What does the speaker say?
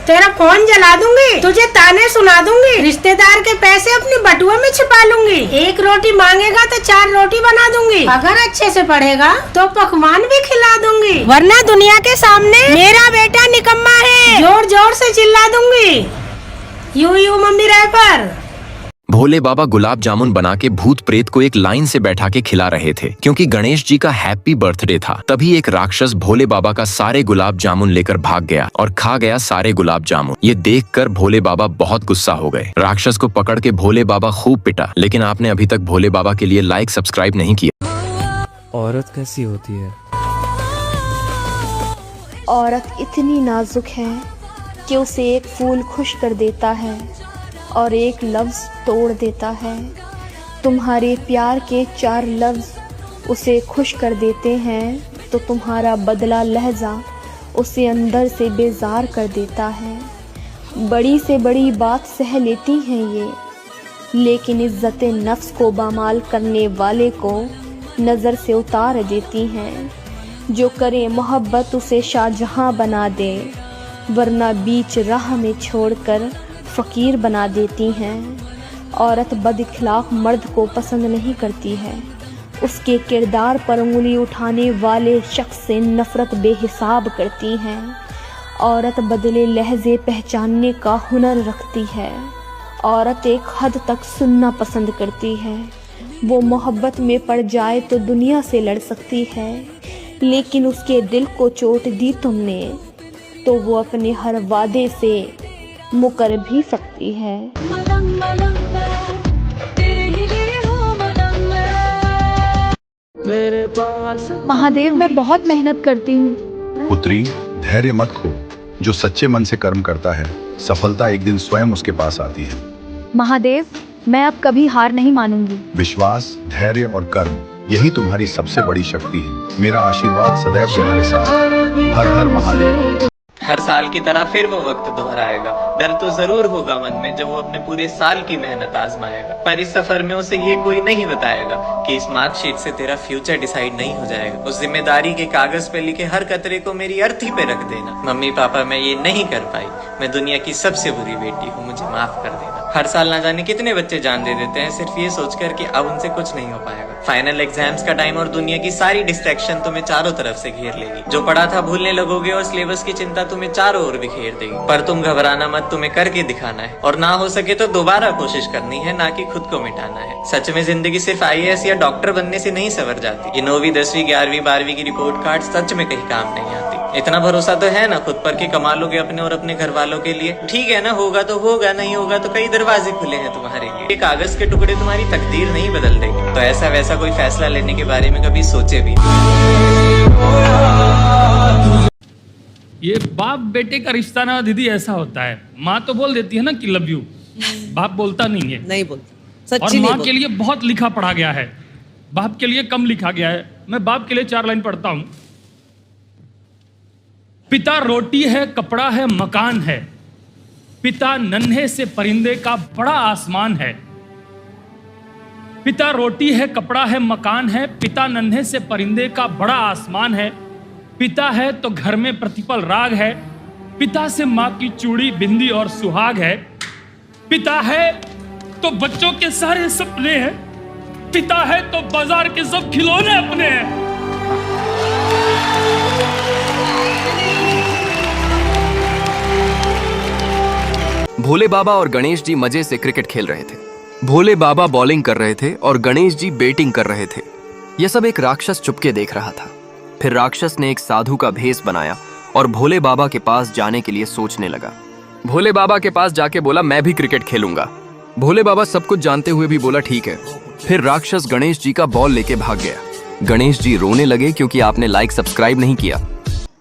तेरा फोन जला दूंगी, तुझे ताने सुना दूंगी, रिश्तेदार के पैसे अपनी बटुआ में छिपा लूंगी। एक रोटी मांगेगा तो 4 रोटी बना दूंगी। अगर अच्छे से पढ़ेगा तो पकवान भी खिला दूंगी, वरना दुनिया के सामने मेरा बेटा निकम्मा है जोर जोर से चिल्ला दूंगी। You mummy rapper. Bhole Baba gulab jamun बना के भूत प्रेत को एक लाइन से बैठा के खिला रहे थे, क्योंकि गणेश जी का हैप्पी बर्थडे था। तभी एक राक्षस भोले बाबा का सारे गुलाब जामुन लेकर भाग गया और खा गया सारे गुलाब जामुन। ये देखकर भोले बाबा बहुत गुस्सा हो गए। राक्षस को पकड़ के भोले बाबा खूब पिटा। लेकिन आपने अभी तक भोले बाबा के लिए लाइक सब्सक्राइब नहीं किया। औरत कैसी होती है? औरत इतनी नाजुक है कि उसे एक फूल खुश कर देता है और एक लफ्ज़ तोड़ देता है। तुम्हारे प्यार के 4 लफ्ज़ उसे खुश कर देते हैं तो तुम्हारा बदला लहजा उसे अंदर से बेजार कर देता है। बड़ी से बड़ी बात सह लेती हैं ये, लेकिन इज़्ज़त नफ्स को बामाल करने वाले को नज़र से उतार देती हैं। जो करे मोहब्बत उसे शाहजहां बना दे, वरना बीच राह में छोड़कर फ़कीर बना देती हैं। औरत बदअखलाक मर्द को पसंद नहीं करती है, उसके किरदार पर उंगली उठाने वाले शख्स से नफ़रत बेहिसाब करती हैं। औरत बदले लहजे पहचानने का हुनर रखती है। औरत एक हद तक सुनना पसंद करती है। वो मोहब्बत में पड़ जाए तो दुनिया से लड़ सकती है, लेकिन उसके दिल को चोट दी तुमने तो वो अपने हर वादे से मुकर भी सकती है। महादेव, मैं बहुत मेहनत करती हूँ। पुत्री, धैर्य मत खो। जो सच्चे मन से कर्म करता है, सफलता एक दिन स्वयं उसके पास आती है। महादेव, मैं अब कभी हार नहीं मानूंगी। विश्वास, धैर्य और कर्म, यही तुम्हारी सबसे बड़ी शक्ति है। मेरा आशीर्वाद सदैव तुम्हारे साथ। हर हर महादेव। हर साल की तरह फिर वो वक्त दोहरा आएगा। डर तो जरूर होगा मन में जब वो अपने पूरे साल की मेहनत आजमाएगा, पर इस सफर में उसे ये कोई नहीं बताएगा कि इस मार्कशीट से तेरा फ्यूचर डिसाइड नहीं हो जाएगा। उस जिम्मेदारी के कागज पे लिखे हर कतरे को मेरी अर्थी पे रख देना। मम्मी पापा, मैं ये नहीं कर पाई, मैं दुनिया की सबसे बुरी बेटी हूँ, मुझे माफ कर देना। हर साल ना जाने कितने बच्चे जान दे देते हैं सिर्फ ये सोचकर कि अब उनसे कुछ नहीं हो पाएगा। फाइनल एग्जाम्स का टाइम और दुनिया की सारी डिस्ट्रैक्शन तुम्हें चारों तरफ से घेर लेगी। जो पढ़ा था भूलने लगोगे और सिलेबस की चिंता तुम्हें चारों ओर बिखेर देगी। पर तुम घबराना मत, तुम्हें करके दिखाना है, और ना हो सके तो दोबारा कोशिश करनी है, ना कि खुद को मिटाना है। सच में जिंदगी सिर्फ IAS या डॉक्टर बनने से नहीं संवर जाती। ये 9वीं 10वीं 11वीं 12वीं की रिपोर्ट कार्ड सच में कहीं काम नहीं आती। इतना भरोसा तो है ना खुद पर कि कमा लोगे अपने और अपने घर वालों के लिए। ठीक है ना, होगा तो होगा, नहीं होगा तो कई दरवाजे खुले हैं तुम्हारे लिए। ये कागज के टुकड़े तुम्हारी तकदीर नहीं बदल देंगे। तो ऐसा वैसा कोई फैसला लेने के बारे में कभी सोचे भी नहीं। ये बाप बेटे का रिश्ता ना दीदी ऐसा होता है। माँ तो बोल देती है ना कि लव यू, बाप बोलता नहीं है। नहीं बोलता, और सच्ची माँ नहीं के लिए बहुत लिखा पढ़ा गया है, बाप के लिए कम लिखा गया है। मैं बाप के लिए 4 लाइन पढ़ता हूं। पिता रोटी है, कपड़ा है, मकान है। पिता नन्हे से परिंदे का बड़ा आसमान है। पिता रोटी है, कपड़ा है, मकान है। पिता नन्हे से परिंदे का बड़ा आसमान है। पिता है तो घर में प्रतिपल राग है। पिता से माँ की चूड़ी, बिंदी और सुहाग है। पिता है तो बच्चों के सारे सपने हैं। पिता है तो बाजार के सब खिलौने अपने हैं। भोले बाबा और गणेश जी मजे से क्रिकेट खेल रहे थे। भोले बाबा बॉलिंग कर रहे थे और गणेश जी बैटिंग कर रहे थे। यह सब एक राक्षस चुपके देख रहा था। फिर राक्षस ने एक साधु का भेष बनाया और भोले बाबा के पास जाने के लिए सोचने लगा। भोले बाबा के पास जाके बोला, मैं भी क्रिकेट खेलूंगा। भोले बाबा सब कुछ जानते हुए भी बोला, ठीक है। फिर राक्षस गणेश जी का बॉल लेके भाग गया। गणेश जी रोने लगे क्योंकि आपने लाइक सब्सक्राइब नहीं किया।